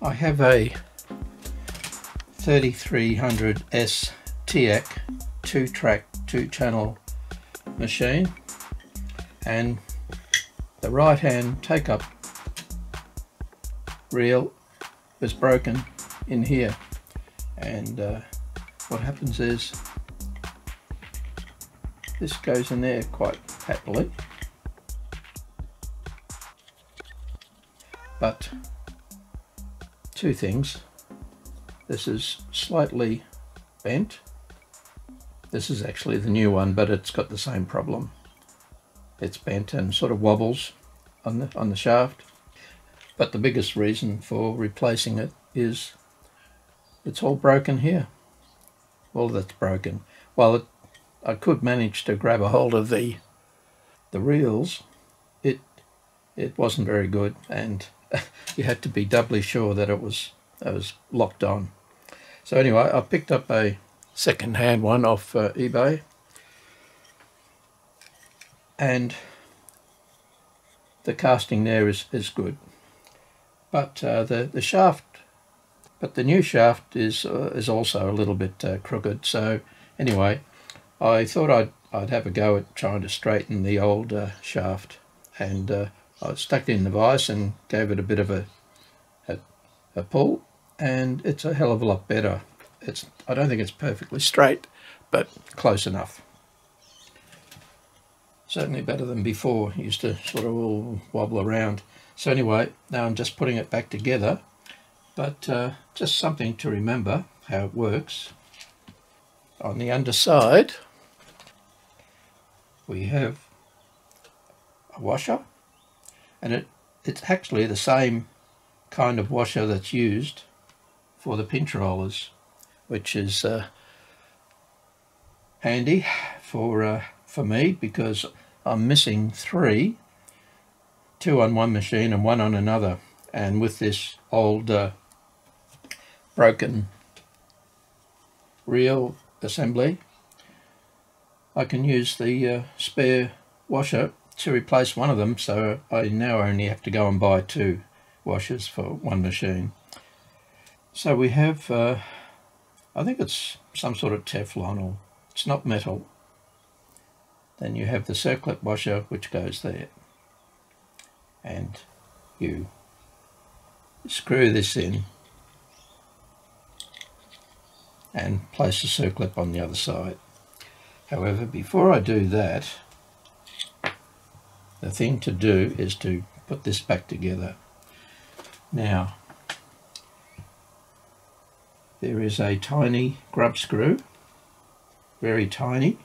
I have a 3300S TEAC 2-track 2-channel machine, and the right hand take-up reel is broken in here, and what happens is this goes in there quite happily, but two things: this is slightly bent. This is actually the new one, but it's got the same problem. It's bent and sort of wobbles on the shaft. But the biggest reason for replacing it is it's all broken here. All that's broken. Well, I could manage to grab a hold of the reels. It wasn't very good, and you had to be doubly sure that it was locked on. So anyway, I picked up a second-hand one off eBay, and the casting there is good, but the shaft, but the new shaft is also a little bit crooked. So anyway, I thought I'd have a go at trying to straighten the old shaft, and I stuck it in the vise and gave it a bit of a pull, and it's a hell of a lot better. I don't think it's perfectly straight, but close enough. Certainly better than before. It used to sort of all wobble around. So anyway, now I'm just putting it back together, but just something to remember how it works. On the underside, we have a washer, and it's actually the same kind of washer that's used for the pinch rollers, which is handy for me, because I'm missing three, two on one machine and one on another, and with this old broken reel assembly, I can use the spare washer to replace one of them, so I now only have to go and buy two washers for one machine. So we have I think it's some sort of Teflon, or it's not metal. Then you have the circlip washer, which goes there, and you screw this in and place the circlip on the other side. However, before I do that, the thing to do is to put this back together. Now, there is a tiny grub screw, very tiny,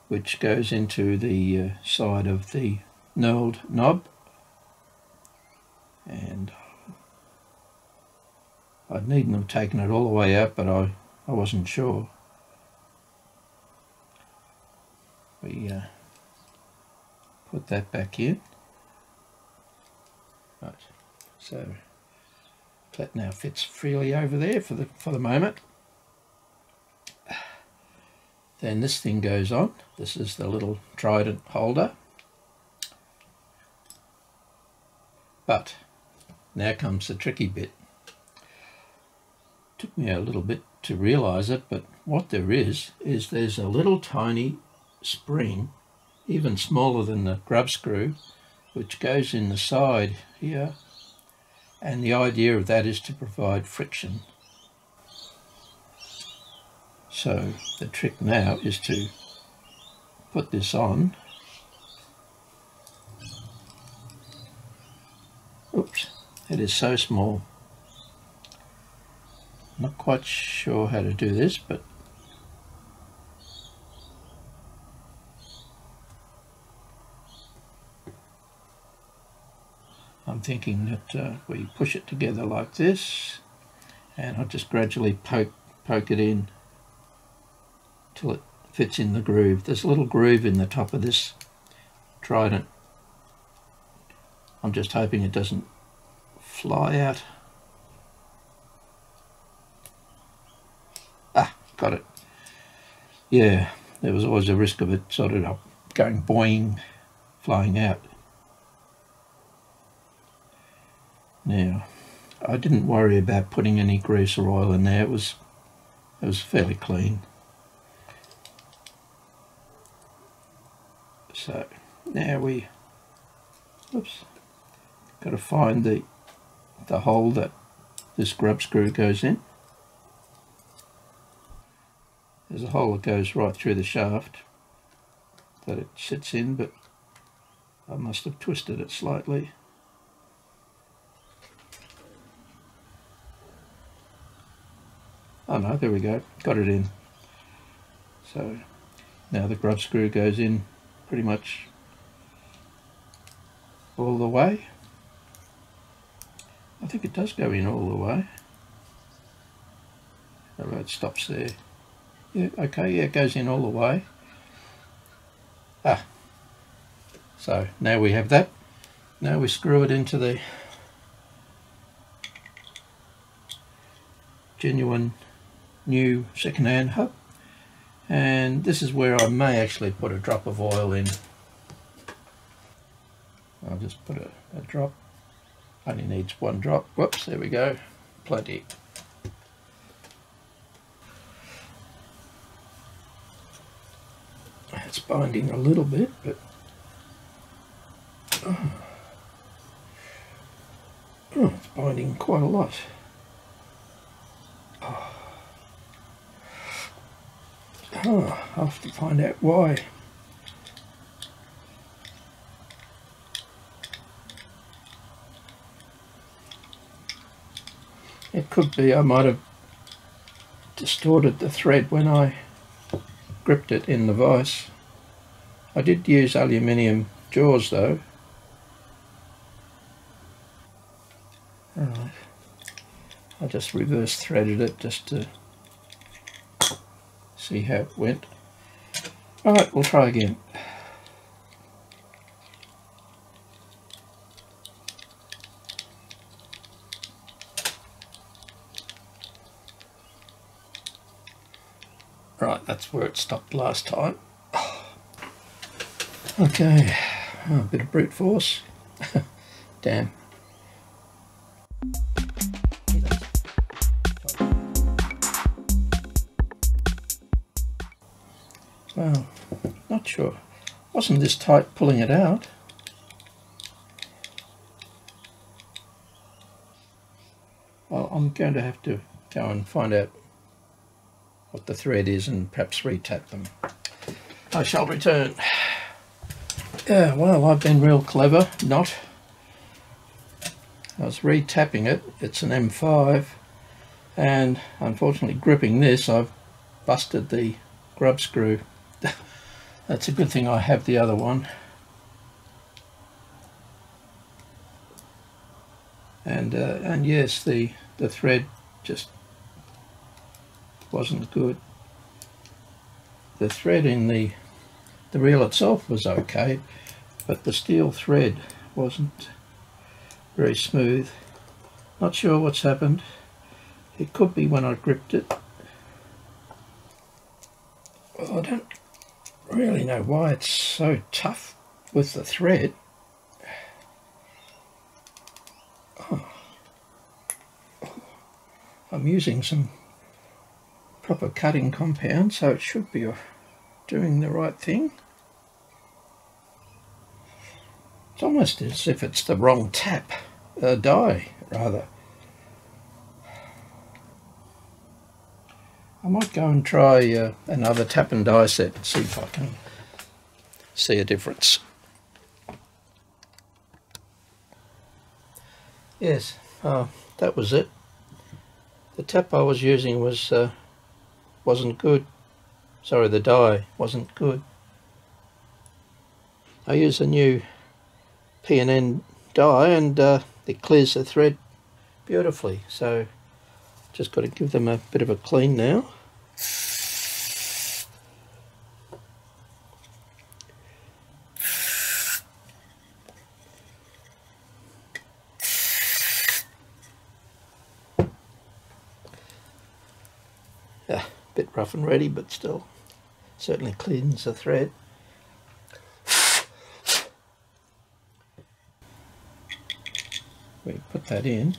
which goes into the side of the knurled knob, and I'd needn't have taken it all the way out, but I wasn't sure. We put that back in. Right, so that now fits freely over there for the moment. Then this thing goes on. This is the little trident holder. But now comes the tricky bit. Took me a little bit to realize it, but what there is there's a little tiny spring, even smaller than the grub screw, which goes in the side here, and the idea of that is to provide friction. So the trick now is to put this on. Oops, it is so small. Not quite sure how to do this, but I'm thinking that we push it together like this, and I'll just gradually poke it in till it fits in the groove. There's a little groove in the top of this trident. I'm just hoping it doesn't fly out. Ah, got it. Yeah, there was always a risk of it sort of going boing, flying out. Now, I didn't worry about putting any grease or oil in there. It was fairly clean. So now we, oops, got to find the hole that this grub screw goes in. There's a hole that goes right through the shaft that it sits in, but I must have twisted it slightly. Oh no, there we go, got it in. So now the grub screw goes in pretty much all the way. I think it does go in all the way. Oh, it stops there. Yeah, okay, yeah, it goes in all the way. So now we have that. Now we screw it into the genuine new second-hand hub, and this is where I may actually put a drop of oil in. I'll just put a drop, only needs one drop. Whoops, there we go, plenty. It's binding a little bit, but it's binding quite a lot. I'll have to find out why. It could be I might have distorted the thread when I gripped it in the vise. I did use aluminium jaws though. Alright, I just reverse threaded it just to see how it went. Alright, we'll try again. Right, that's where it stopped last time. Okay, a bit of brute force. Damn. Well, not sure. Wasn't this tight pulling it out. Well, I'm going to have to go and find out what the thread is and perhaps re-tap them. I shall return. Yeah, well, I've been real clever, not. I was re-tapping it. It's an M5, and unfortunately gripping this, I've busted the grub screw. That's a good thing I have the other one. And yes, the thread just wasn't good. The thread in the reel itself was okay, but the steel thread wasn't very smooth. Not sure what's happened. It could be when I gripped it. Well, I don't really know why it's so tough with the thread. I'm using some proper cutting compound, so it should be doing the right thing. It's almost as if it's the wrong die rather. I might go and try another tap and die set and see if I can see a difference. Yes, that was it. The tap I was using wasn't good. Sorry, the die wasn't good. I use a new P&N die and it clears the thread beautifully. So just got to give them a bit of a clean now. Yeah, a bit rough and ready, but still certainly cleans the thread. we put that in,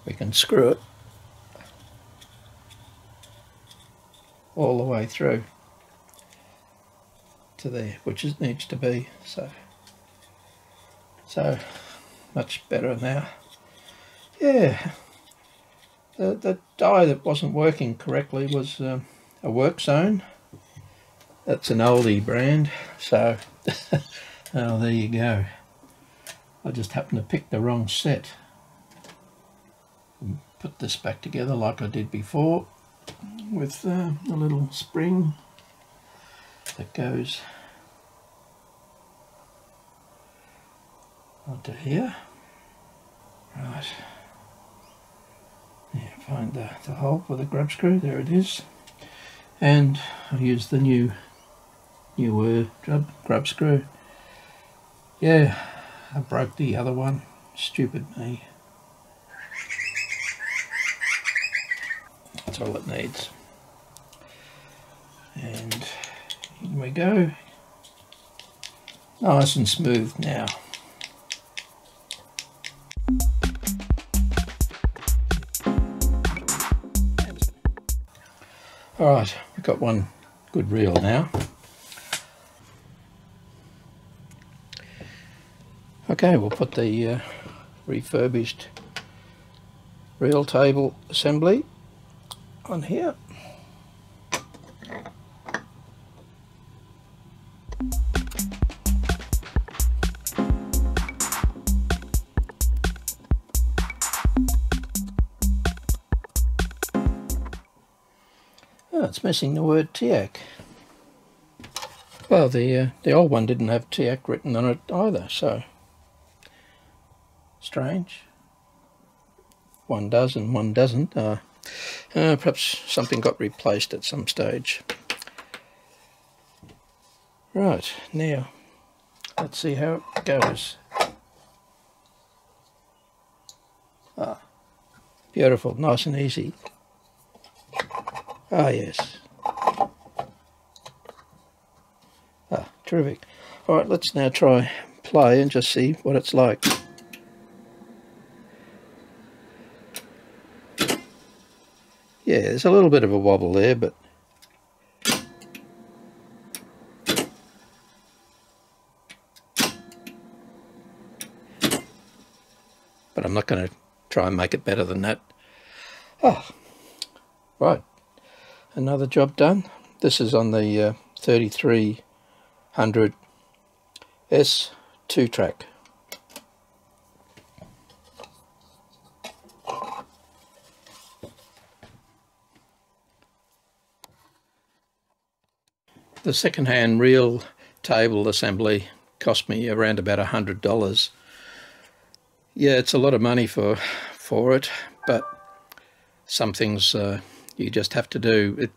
we can screw it all the way through to there, which it needs to be. So much better now. Yeah, the die that wasn't working correctly was a Workzone. That's an oldie brand, so oh, there you go. I just happened to pick the wrong set. Put this back together like I did before with a little spring that goes onto here. Right. Yeah, find the hole for the grub screw. There it is. And I'll use the newer grub screw. Yeah, I broke the other one. Stupid me. That's all it needs. And in we go. Nice and smooth now. Alright, we've got one good reel now. Okay, we'll put the refurbished reel table assembly on here. Oh, it's missing the word TEAC. Well, the old one didn't have TEAC written on it either, so strange. One does and one doesn't. Perhaps something got replaced at some stage. Right, now let's see how it goes. Ah, beautiful, nice and easy. Ah, yes. Ah, terrific. Alright, let's now try play and just see what it's like. Yeah, there's a little bit of a wobble there, but I'm not going to try and make it better than that. Oh, right. Another job done. This is on the 3300S-2T. The second-hand reel table assembly cost me around about $100. Yeah, it's a lot of money for it, but some things you just have to do.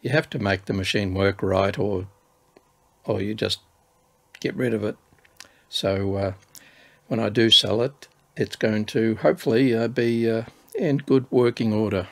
You have to make the machine work right, or you just get rid of it. So when I do sell it, it's going to hopefully be in good working order.